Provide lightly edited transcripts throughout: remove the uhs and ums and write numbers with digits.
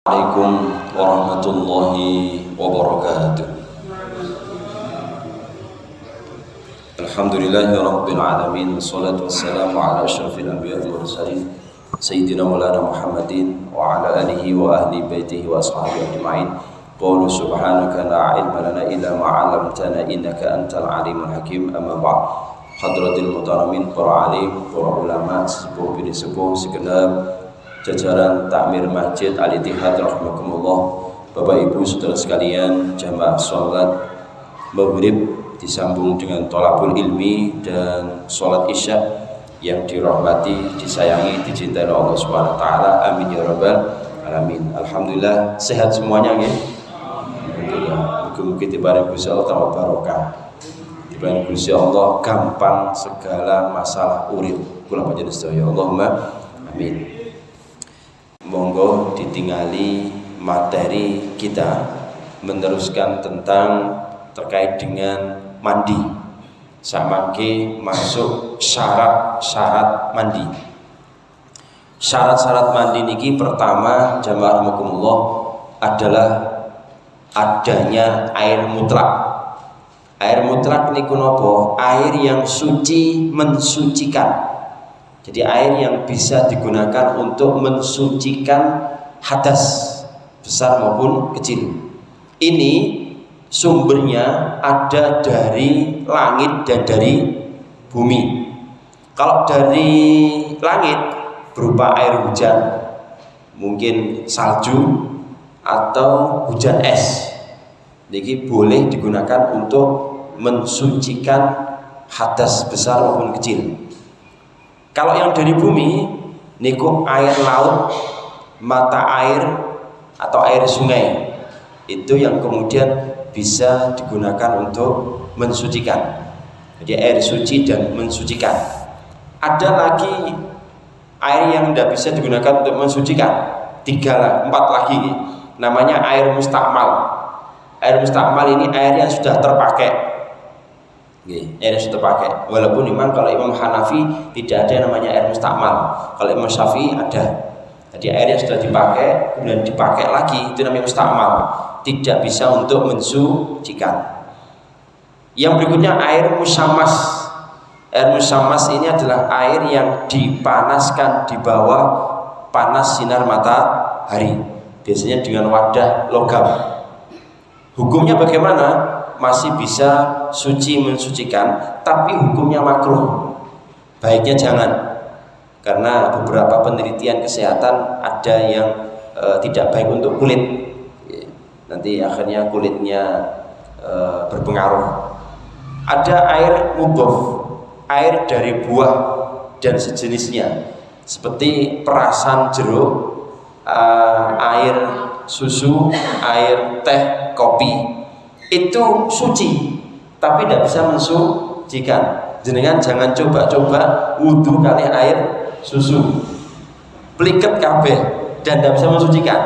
Assalamualaikum warahmatullahi wabarakatuh. Alhamdulillahi rabbil alamin, wassalatu wassalamu ala asyrafil anbiya'i wal mursalin sayyidina maulana Muhammadin wa ala alihi wa ahli baitihi wa ashabihi ajma'in. Qalu subhanaka la ilma lana illa ma 'allamtana innaka antal alimul hakim. Amma ba'd. Hadratil muhtaramin, para alim, para ulama, sepuh bini sepuh, segenap jajaran takmir Masjid Al-Ittihad rahimakumullah, Bapak Ibu saudara sekalian, jamaah sholat maghrib disambung dengan thalabul ilmi dan sholat isya yang dirahmati, disayangi, dicintai Allah Subhanahu wa taala. Amin ya rabbal alamin. Alhamdulillah sehat semuanya nggih. Alhamdulillah. Mugi-mugi diparingi Gusti Allah tambah barokah. Diparingi Gusti Allah gampang segala masalah urip kula panjenengan sedaya. Allahumma amin. Monggo ditingali materi kita meneruskan tentang terkait dengan mandi. Samangke masuk syarat-syarat mandi. Syarat-syarat mandi niki pertama jamaah rahimakumullah adalah adanya air mutlak. Air mutlak niku napa? Air yang suci mensucikan. Jadi air yang bisa digunakan untuk mensucikan hadas besar maupun kecil. Ini sumbernya ada dari langit dan dari bumi. Kalau dari langit berupa air hujan, mungkin salju atau hujan es. Jadi boleh digunakan untuk mensucikan hadas besar maupun kecil. Kalau yang dari bumi, niku air laut, mata air atau air sungai, itu yang kemudian bisa digunakan untuk mensucikan. Jadi air suci dan mensucikan. Ada lagi air yang tidak bisa digunakan untuk mensucikan, 4 lagi, namanya air mustakmal. Air mustakmal ini air yang sudah terpakai. Air yang sudah terpakai. Walaupun memang kalau Imam Hanafi tidak ada yang namanya air mustakmal. Kalau Imam Syafi'i ada. Jadi air yang sudah dipakai kemudian dipakai lagi itu namanya mustakmal. Tidak bisa untuk mensucikan. Yang berikutnya air musammas. Air musammas ini adalah air yang dipanaskan di bawah panas sinar matahari. Biasanya dengan wadah logam. Hukumnya bagaimana? Masih bisa suci mensucikan, tapi hukumnya makruh. Baiknya jangan, karena beberapa penelitian kesehatan ada yang tidak baik untuk kulit. Nanti akhirnya kulitnya berpengaruh. Ada air mudhof, air dari buah dan sejenisnya, seperti perasan jeruk, air susu, air teh, kopi. Itu suci tapi tidak bisa mensucikan. Jenengan jangan coba-coba wudu kali air susu, pliket kabeh dan tidak bisa mensucikan.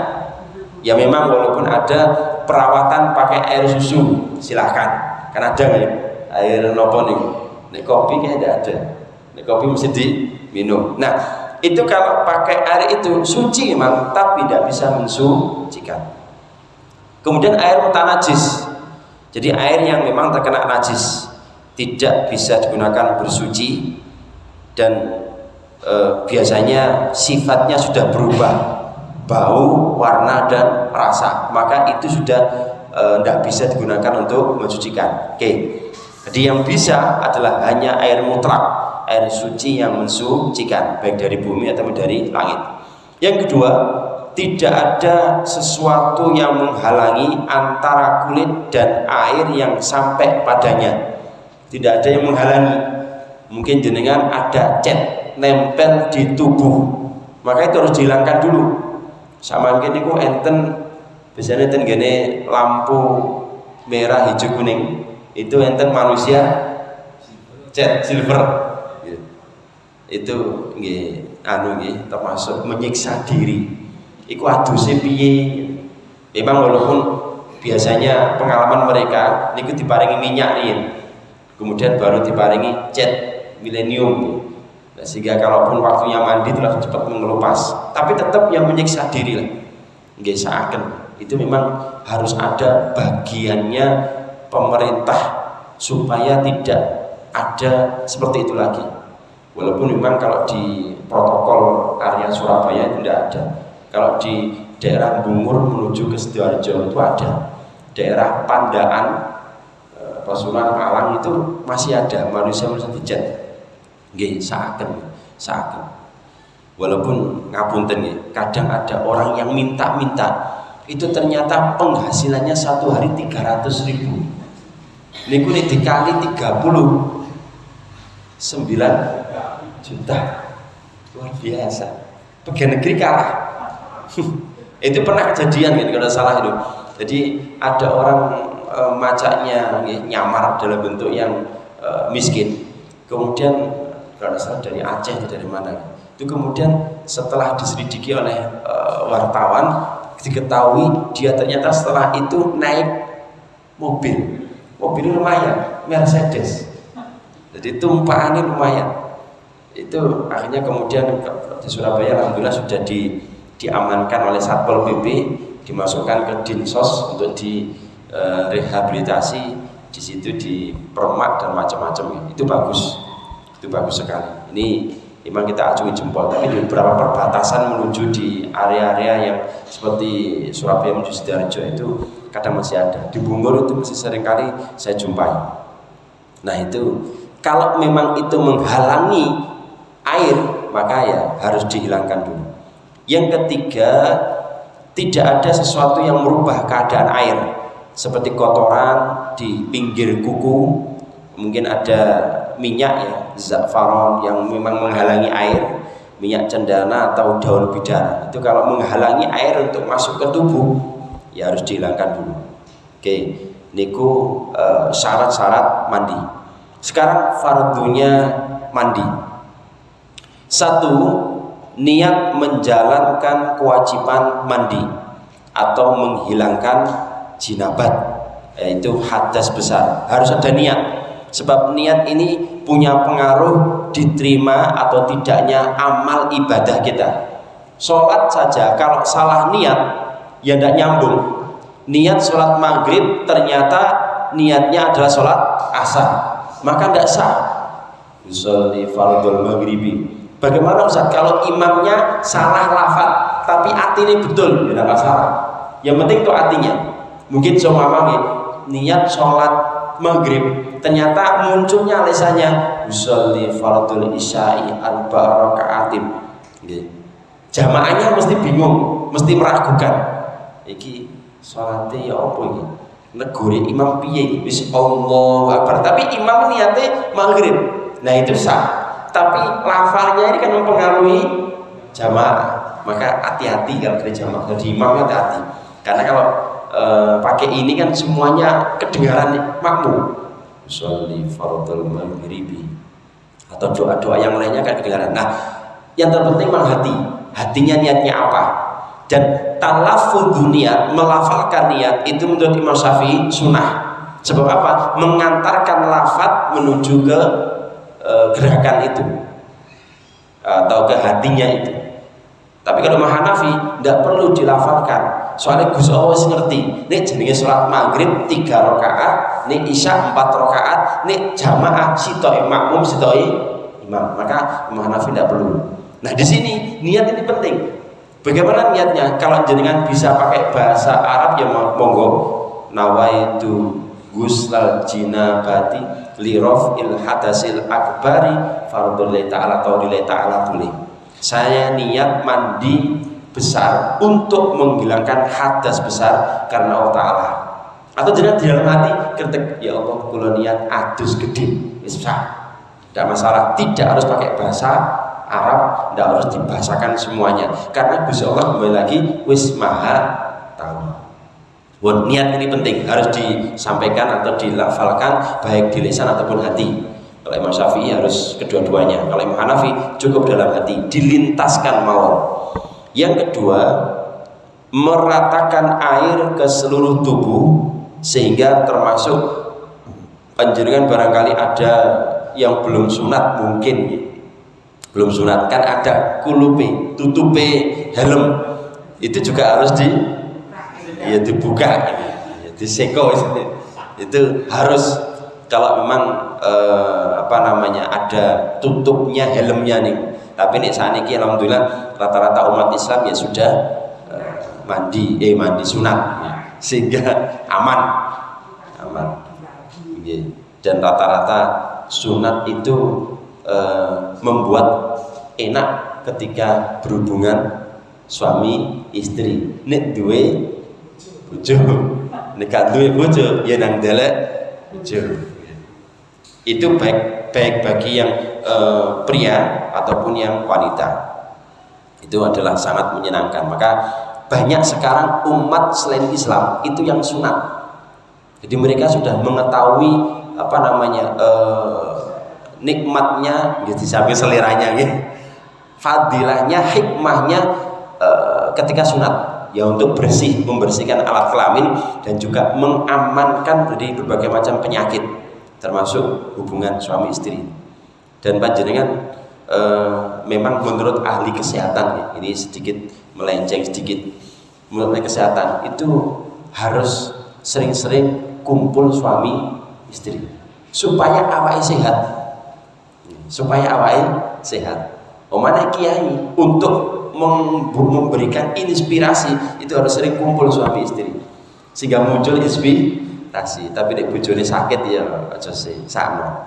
Ya memang walaupun ada perawatan pakai air susu silahkan, kan ada nih air nopo nih, nek kopi kayaknya tidak ada, nek kopi mesti diminum. Nah itu kalau pakai air itu suci memang tapi tidak bisa mensucikan. Kemudian air mutanajis. Jadi air yang memang terkena najis tidak bisa digunakan bersuci dan biasanya sifatnya sudah berubah, bau, warna dan rasa, maka itu sudah tidak bisa digunakan untuk mensucikan. Oke. Jadi yang bisa adalah hanya air mutlak, air suci yang mensucikan baik dari bumi atau dari langit. Yang kedua, tidak ada sesuatu yang menghalangi antara kulit dan air yang sampai padanya. Tidak ada yang menghalangi. Mungkin jenengan ada cat nempel di tubuh, maka itu harus dihilangkan dulu. Sama mungkin itu enten biasanya enten gini lampu merah hijau kuning, itu enten manusia cat silver. Itu termasuk menyiksa diri. Iku aduse piye? Memang walaupun biasanya pengalaman mereka niku diparingi minyak riyen. Kemudian baru diparingi cat milenium. Nah, sehingga kalaupun waktunya mandi itu langsung cepat mengelupas. Tapi tetap yang menyiksa diri lah. nggih saaken. Itu memang harus ada bagiannya pemerintah supaya tidak ada seperti itu lagi. Walaupun memang kalau di protokol area Surabaya itu tidak ada. Kalau di daerah Bungur menuju ke Sidoarjo itu ada. Daerah Pandaan, Pasuruan, Malang itu masih ada manusia dijet. Nggih, saaken. Walaupun ngapunten nggih, kadang ada orang yang minta-minta itu ternyata penghasilannya satu hari 300.000. Niku nek dikali 30 9 juta. Luar biasa. Pegawai negeri kalah. Itu pernah kejadian gitu kalau salah itu. Jadi ada orang macaknya nyamar dalam bentuk yang miskin. Kemudian kalau salah dari Aceh atau dari mana. Itu kemudian setelah diselidiki oleh wartawan diketahui dia ternyata setelah itu naik mobil lumayan, Mercedes. Jadi tumpahannya lumayan. Itu akhirnya kemudian di Surabaya alhamdulillah sudah diamankan oleh Satpol PP, dimasukkan ke Dinsos untuk direhabilitasi, di situ dipermak dan macam-macam. Itu bagus sekali. Ini memang kita acungi jempol. Tapi di beberapa perbatasan menuju di area-area yang seperti Surabaya menuju Sidoarjo itu kadang masih ada. Di Bungur itu masih seringkali saya jumpai. Nah itu kalau memang itu menghalangi air, maka ya harus dihilangkan dulu. Yang ketiga, tidak ada sesuatu yang merubah keadaan air, seperti kotoran di pinggir kuku, mungkin ada minyak ya, za'faron yang memang menghalangi air, minyak cendana atau daun bidara. Itu kalau menghalangi air untuk masuk ke tubuh, ya harus dihilangkan dulu. Oke, niku syarat-syarat mandi. Sekarang fardunya mandi. Satu, niat menjalankan kewajiban mandi atau menghilangkan jinabat, yaitu hadas besar. Harus ada niat, sebab niat ini punya pengaruh diterima atau tidaknya amal ibadah kita. Sholat saja kalau salah niat ya tidak nyambung. Niat sholat maghrib ternyata niatnya adalah sholat asar, maka tidak sah. Usolli fardhul maghribi. Bagaimana Ustaz kalau imamnya salah lafaz tapi artinya betul? Ya tidak masalah. Yang penting itu artinya. Mungkin seumpama niat sholat maghrib ternyata munculnya lisannya usolli fardhul isya'i arba'a raka'atin. Jamaahnya mesti bingung, mesti meragukan. Iki sholatnya ya apa iki? Negori imam piye? Wis Allahu Akbar. Tapi imam niatnya maghrib. Nah itu sah. Tapi lafalnya ini kan mempengaruhi jamaah. Maka hati-hati kalau dari jamaah, dari imamnya hati-hati. Karena kalau pakai ini kan semuanya kedengaran makmum. Sholli fardhul maghribi atau doa-doa yang lainnya kan kedengaran. Nah, yang terpenting memang hatinya niatnya apa. Dan talaffudz niat, melafalkan niat itu menurut Imam Syafi'i sunnah. Sebab apa? Mengantarkan lafaz menuju ke gerakan itu atau ke hatinya itu. Tapi kalau Imam Hanafi tidak perlu dilafalkan. Soalnya Gus Allah ngerti. Nek jenenge sholat maghrib 3 rakaat, nek isya 4 rakaat, nek jamaah sitoi makmum sitoi imam. Maka Imam Hanafi tidak perlu. Nah di sini niat ini penting. Bagaimana niatnya? Kalau jenengan bisa pakai bahasa Arab ya monggo. Nawaitu guslal jinabati li raf'il hadasil akbari fardhu lillahi ta'ala atau lillahi ta'ala boleh. Saya niat mandi besar untuk menghilangkan hadas besar karena Allah Ta'ala. Atau jangan di dalam hati ketik ya Allah kula niat adus gede bisa. Tidak masalah, tidak harus pakai bahasa Arab, tidak harus dibahasakan semuanya. Karena Gusti Allah kembali lagi wis maha tahu. Buat niat ini penting, harus disampaikan atau dilafalkan baik di lisan ataupun hati. Kalau Imam Syafi'i harus kedua-duanya. Kalau Imam Hanafi cukup dalam hati, dilintaskan mawon. Yang kedua, meratakan air ke seluruh tubuh sehingga termasuk panjenengan barangkali ada yang belum sunat, mungkin belum sunat kan ada kulupe, tutupe helm. Itu juga harus ya dibuka, ya diseko itu harus. Kalau memang ada tutupnya helmnya nih. Tapi nih saat ini alhamdulillah rata-rata umat Islam ya sudah mandi sunat ya. Sehingga aman. Dan rata-rata sunat itu membuat enak ketika berhubungan suami istri. Nek duwe bojo, nek gak duwe bojo ya nang delek bojo. Itu baik bagi yang pria ataupun yang wanita. Itu adalah sangat menyenangkan. Maka banyak sekarang umat selain Islam itu yang sunat. Jadi mereka sudah mengetahui nikmatnya, jadi sampai seleranya, fadilahnya, hikmahnya ketika sunat. Ya untuk membersihkan alat kelamin dan juga mengamankan dari berbagai macam penyakit, termasuk hubungan suami istri. Dan panjenengan memang menurut ahli kesehatan, ini sedikit melenceng sedikit, menurut ahli kesehatan itu harus sering-sering kumpul suami istri supaya awake sehat. Omane kiai untuk memberikan inspirasi itu harus sering kumpul suami istri sehingga muncul inspirasi. Tapi nek bojone sakit ya aja sih sana.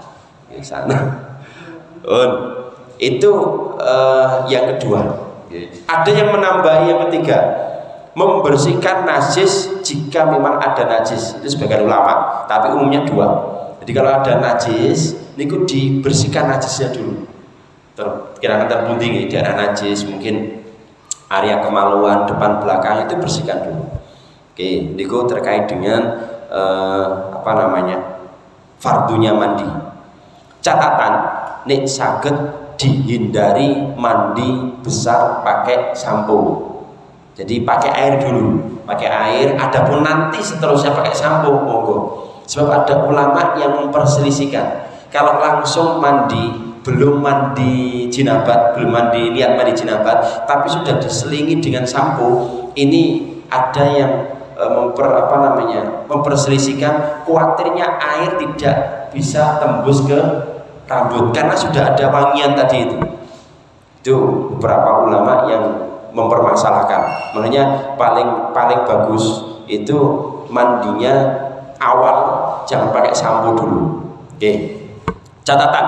Itu yang kedua. Ada yang menambahi yang ketiga, membersihkan najis jika memang ada najis. Itu sebagian ulama, tapi umumnya dua. Jadi kalau ada najis, niku dibersihkan najisnya dulu. Kira-kira terpunting di daerah najis, mungkin area kemaluan depan belakang itu bersihkan dulu. Oke, niku terkait dengan fardunya mandi. Catatan, nek saged dihindari mandi besar pakai sampo. Jadi pakai air dulu, pakai air. Adapun nanti seterusnya pakai sampo, monggo. Sebab ada ulama yang memperselisihkan. Kalau langsung mandi, belum mandi jinabat, belum mandi niat mandi jinabat, tapi sudah diselingi dengan sampo, ini ada yang memperselisihkan. Khawatirnya air tidak bisa tembus ke rambut karena sudah ada wangian tadi itu. Itu beberapa ulama yang mempermasalahkan. Makanya paling bagus itu mandinya awal jangan pakai sampo dulu. Oke. Catatan,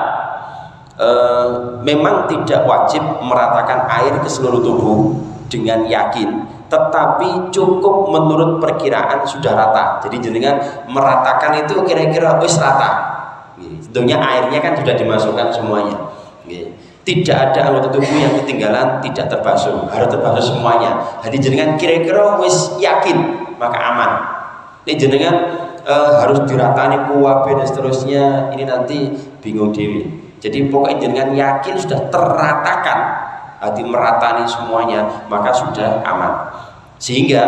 memang tidak wajib meratakan air ke seluruh tubuh dengan yakin, tetapi cukup menurut perkiraan sudah rata. Jadi jenengan meratakan itu kira-kira wis rata. Tentunya airnya kan sudah dimasukkan semuanya. Tidak ada anggota tubuh yang ketinggalan tidak terbasuh, harus terbasuh semuanya. Jadi jenengan kira-kira wis yakin maka aman. Ini jenengan harus diratani kuwabe dan seterusnya, ini nanti bingung dewi. Jadi pokoknya jenengan yakin sudah terratakan, hati meratani semuanya, maka sudah aman. Sehingga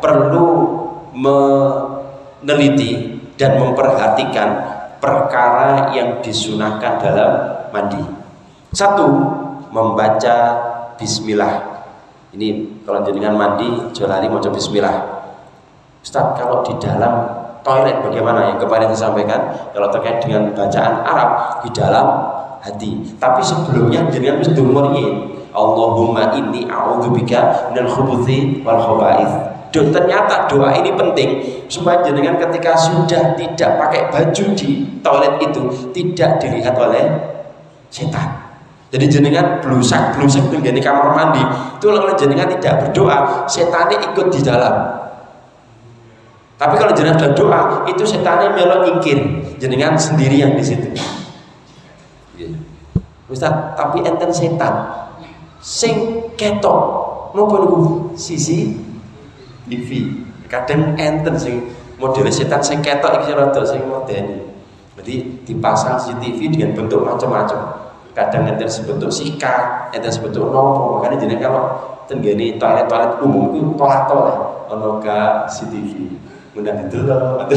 perlu meneliti dan memperhatikan perkara yang disunahkan dalam mandi. Satu, membaca bismillah. Ini kalau jenengan mandi jangan lari maca bismillah. Ustaz, kalau di dalam toilet bagaimana? Yang kemarin saya sampaikan, kalau terkait dengan bacaan Arab di dalam hati. Tapi sebelumnya jenengan mesti muriin, Allahumma inni a'udzubika minal khubuthi wal khaba'ith. Ternyata doa ini penting supaya jenengan ketika sudah tidak pakai baju di toilet itu tidak dilihat oleh setan. Jadi jenengan blusak di kamar mandi itu kalau jenengan tidak berdoa, setannya ikut di dalam. Tapi kalau jenengan sudah doa, itu setannya melok nyingkir, jenengan sendiri yang di situ. Ustaz, tapi enten setan sing ketok nopo niku sisi TV. Kadang enten sing model setan sing ketok iki rada sing modern. Jadi dipasang CCTV dengan bentuk macam-macam. Kadang enten sebentuk sikat, enten sebentuk nopo. Makanya jenengan kalau tenggene toilet umum itu tolak-tolak ono ga CCTV. Mudah didelok.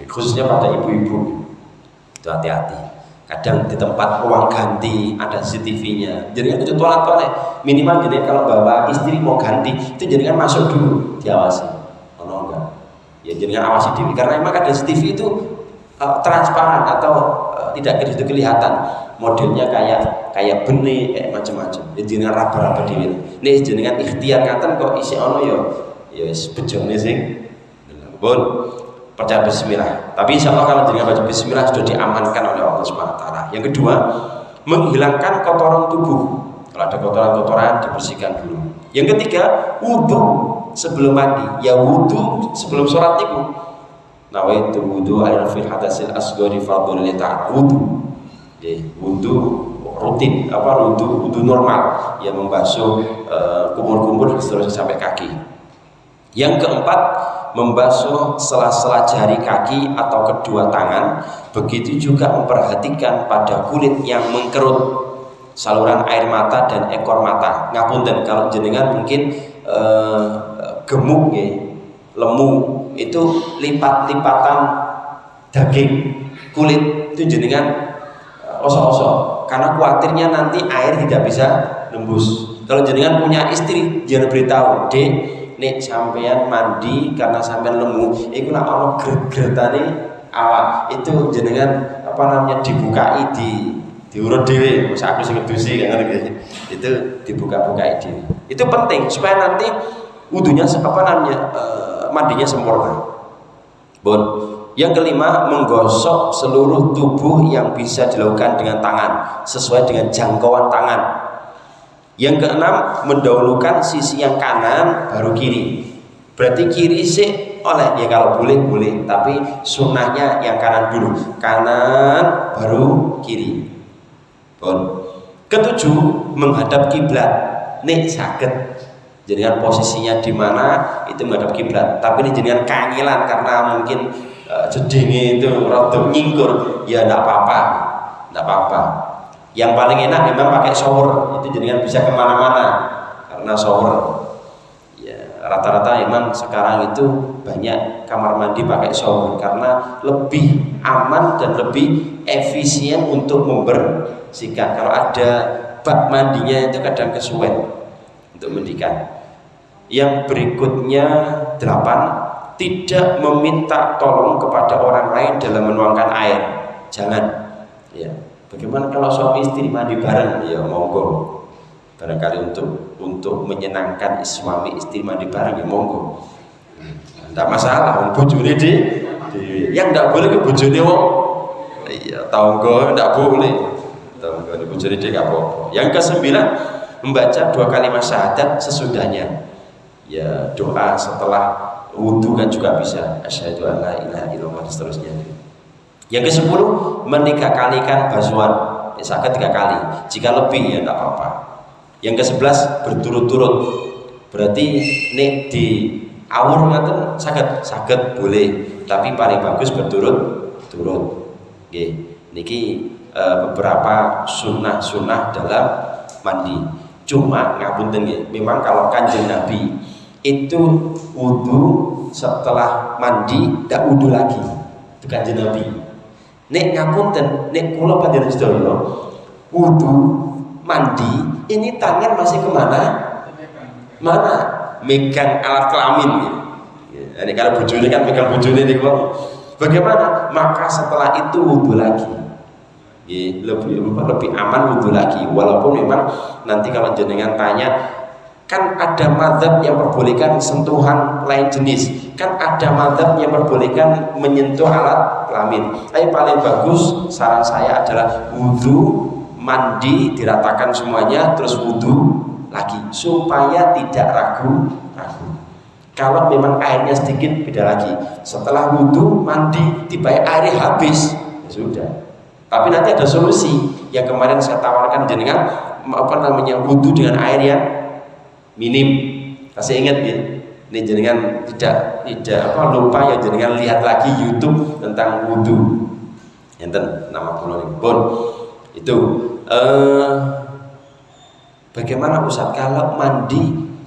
Khususnya pada ibu-ibu. Itu hati-hati. Kadang di tempat ruang ganti ada CCTV-nya. Jadi kan itu toilet minimal, jadi kalau bawa istri mau ganti itu jadi kan masuk dulu diawasi. Oh enggak. Ya jadi kan awasi diri karena memang ada CCTV itu transparan atau tidak begitu kelihatan. Modelnya kayak benih kayak macam-macam. Ya jadi raba-raba diri. Nih jenengan ikhtiar ngaten kok isi ono ya bejone sing. Pun percaya bismillah. Tapi insya Allah kalau jenengan baca bismillah sudah diamankan oleh Allah Subhanahu wa taala. Yang kedua, menghilangkan kotoran tubuh. Kalau ada kotoran-kotoran dibersihkan dulu. Yang ketiga, wudu sebelum mandi. Ya wudu sebelum sholat itu. Nawaitu wudu ala fil hadasil asghari fardhu li ta'ala. Wudu. Wudu rutin, wudu normal yang membasuh kumur-kumur seterusnya sampai kaki. Yang keempat, membasuh sela-sela jari kaki atau kedua tangan. Begitu juga memperhatikan pada kulit yang mengkerut, saluran air mata dan ekor mata. Ngapunten kalau jenengan mungkin gemuk ya, lemu itu lipat-lipatan daging kulit itu jenengan osok-osok karena khawatirnya nanti air tidak bisa nembus. Kalau jenengan punya istri jangan beritahu, "Dek, nek sampean mandi karena sampean lemu, iku nak ono gret-gretane awak." Itu jenengan dibukai diurut dhewe, wis aku sing ngedusi kan gitu. Itu dibuka-bukai dhewe. Itu penting supaya nanti wudunya mandinya sempurna. Bon. Yang kelima, menggosok seluruh tubuh yang bisa dilakukan dengan tangan sesuai dengan jangkauan tangan. Yang keenam, mendahulukan sisi yang kanan baru kiri. Berarti kiri sih oleh ya kalau boleh, tapi sunnahnya yang kanan dulu. Kanan baru kiri. Bon. Ketujuh, menghadap kiblat. Nih sakit. Jenengan posisinya di mana itu menghadap kiblat. Tapi ini jenengan kangelan karena mungkin jedenge itu rada nyingkur, ya enggak apa-apa. Yang paling enak memang pakai shower, itu jenengan bisa kemana-mana karena shower. Ya rata-rata memang sekarang itu banyak kamar mandi pakai shower karena lebih aman dan lebih efisien untuk membersihkan. Kalau ada bak mandinya itu kadang kesuwen untuk mandikan. Yang berikutnya 8, tidak meminta tolong kepada orang lain dalam menuangkan air. Jangan. Ya. Bagaimana kalau suami istri mandi bareng? Ya monggo. Barangkali untuk menyenangkan suami istri mandi bareng ya monggo. Tidak masalah. Bojone yang tidak boleh ke bojone wong. Iya, tangga tidak boleh. Tangga bojone dia enggak apa-apa. Yang ke-9, membaca 2 kalimat syahadat sesudahnya. Ya doa setelah wudu kan juga bisa, asyhadu an la ilaha illallah dan seterusnya. Yang ke-10, meniga-kalikan basuhan. Ya, sakit 3 kali. Jika lebih ya tidak apa-apa. Yang ke-11, berturut-turut. Berarti nek di awur ngaten sakit boleh, tapi paling bagus berturut-turut. Nggih. Niki beberapa sunnah dalam mandi. Cuma ngapunten nggih, memang kalau Kanjeng Nabi itu wudu setelah mandi tidak wudu lagi, itu Kanjeng Nabi. Nek ngapunten, nek kula panjenengan sedaya wudu mandi ini tangan masih kemana? Mana? Megang alat kelamin. Ya, ini kalau bojone kan megang bojone niku. Bagaimana? Maka setelah itu wudu lagi. Ya, lebih aman wudu lagi. Walaupun memang nanti kalau jenengan tanya, kan ada mazhab yang memperbolehkan sentuhan lain jenis, kan ada mazhab yang memperbolehkan menyentuh alat kelamin. Tapi paling bagus saran saya adalah wudu, mandi diratakan semuanya, terus wudu lagi supaya tidak ragu. Kalau memang airnya sedikit beda lagi. Setelah wudu mandi tiba airnya habis, ya sudah. Tapi nanti ada solusi yang kemarin saya tawarkan jenengan wudu dengan air yang minim. Kasih ingat ya, ini jenengan tidak lupa ya, jenengan lihat lagi YouTube tentang wudu. Enten nama pulau pun itu. Bagaimana Ustaz kalau mandi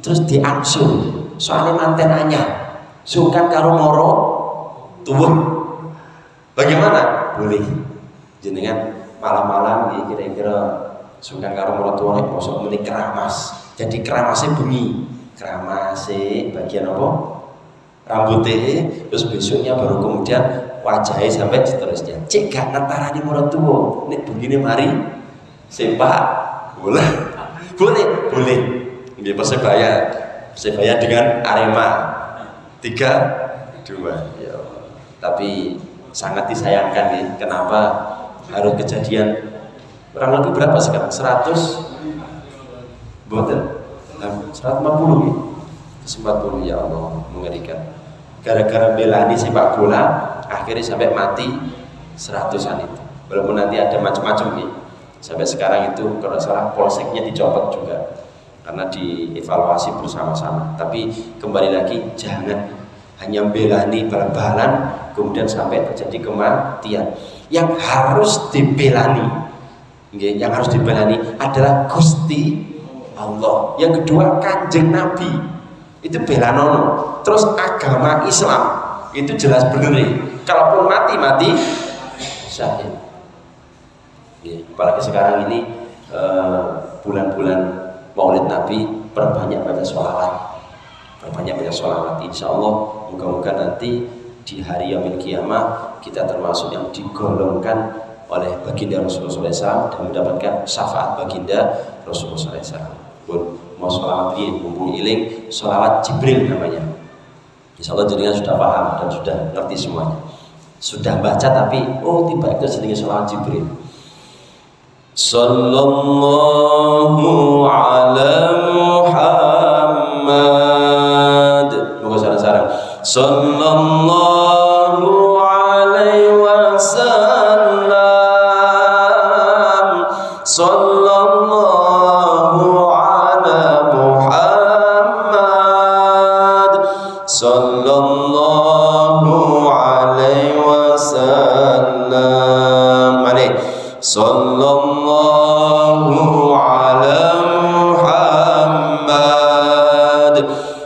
terus diangsur? Soalnya manten anyar, sungkan karo moro tuwuh. Bagaimana? Boleh. Jenengan malam-malam nih kira-kira sungkan karo mertua nek bosok muni keramas. Jadi keramase bengi. Keramase bagian apa? Rambutnya, terus besoknya baru kemudian wajahnya sampai seterusnya. Cek gak ngantarani mertua nek begini mari sepak boleh. Boleh. Ini Persebaya dengan Arema 3-2. Ya. Tapi sangat disayangkan nih, kenapa harus kejadian kurang lebih berapa sekarang? 100 boten 140 ya? 140 ya Allah, mengerikan. Gara-gara belani sepak bola akhirnya sampai mati 100-an itu. Walaupun nanti ada macam-macam nih. Sampai sekarang itu kalau salah polseknya dicopot juga karena dievaluasi bersama-sama. Tapi kembali lagi, jangan hanya belani bal-balan kemudian sampai terjadi kematian. Yang harus dibelani, yang harus dibelani adalah Gusti Allah. Yang kedua Kanjeng Nabi, itu belanono. Terus agama Islam itu jelas bener nih. Kalaupun mati syahid. Apalagi sekarang ini bulan-bulan Maulid Nabi, perbanyak baca sholawat. Insya Allah moga-moga nanti di hari yaumil qiyamah kita termasuk yang digolongkan oleh baginda Rasulullah SAW dan mendapatkan syafaat baginda Rasulullah SAW. Pun mau sholawat ini mumpung iling, sholawat Jibril namanya. Insya Allah jenengan sudah paham dan sudah ngerti semuanya. Sudah baca tapi tiba itu jenenge sholawat Jibril. Sallallahu ala Muhammad. Moga sareng-sareng. Sallallahu alaihi wasallam. Sallallahu ala Muhammad. Sallallahu alaihi wasallam. Mari. Sallallahu ala Muhammad.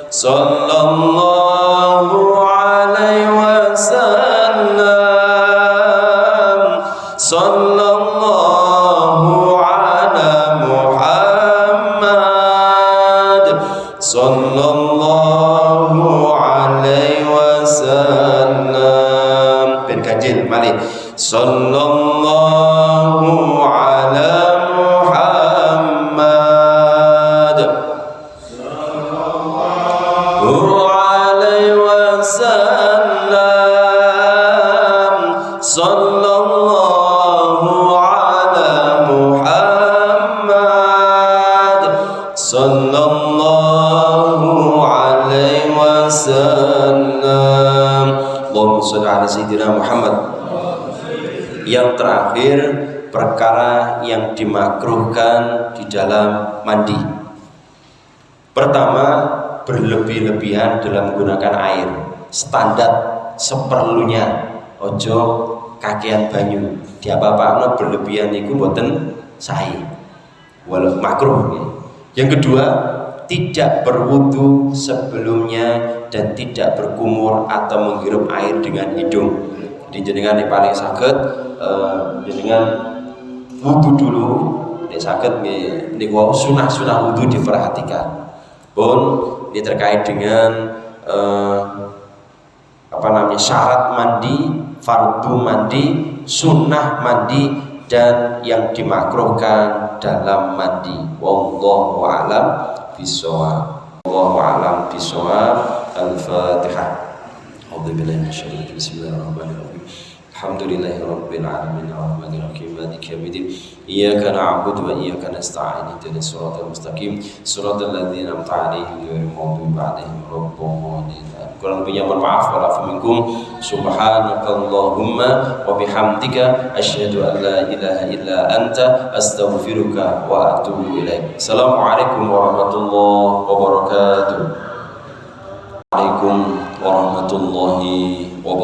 Sallallahu alaihi wasallam. Sallallahu ala Muhammad. Sallallahu alaihi wasallam. Ben ganjil mari. Sallallahu ala Muhammad. Sallallahu alaihi wasallam. Sallallahu ala Muhammad. Sallallahu alaihi wasallam. Allahumma shalli ala sayyidina Muhammad. Yang terakhir, perkara yang dimakruhkan di dalam mandi. Pertama, berlebih-lebihan dalam menggunakan air. Standar seperlunya, ojo kakean banyu. Diapa-apakno berlebihan itu boten sae. Walau makruh. Yang kedua, tidak berwudu sebelumnya dan tidak berkumur atau menghirup air dengan hidung. Jadi jenengan yang paling sakit jenengan wudu dulu, nek saged nggih sunah wudu diperhatikan. Pun ini terkait dengan syarat mandi, fardu mandi, sunnah mandi dan yang dimakruhkan dalam mandi. Wallahu a'lam bishawab. Wallahu a'lam bishawab. Al-Fatihah. A'udzubillahi minasyaitonir rajim. Bismillahirrahmanirrahim. Alhamdulillahirabbil alamin arrahmanir rahim maliki yaumiddin. Iyyaka na'budu wa iyyaka nasta'in. Ihdinas siratal mustaqim. Siratal ladzina an'amta 'alaihim ghairil maghdubi 'alaihim waladdallin. Kurang lebihnya mohon maaf walafu minkum. Subhanakallahumma wa bihamdika asyhadu an la ilaha illa anta astaghfiruka wa atubu ilaik. Assalamualaikum warahmatullahi wabarakatuh. Waalaikumsalam warahmatullahi wabarakatuh.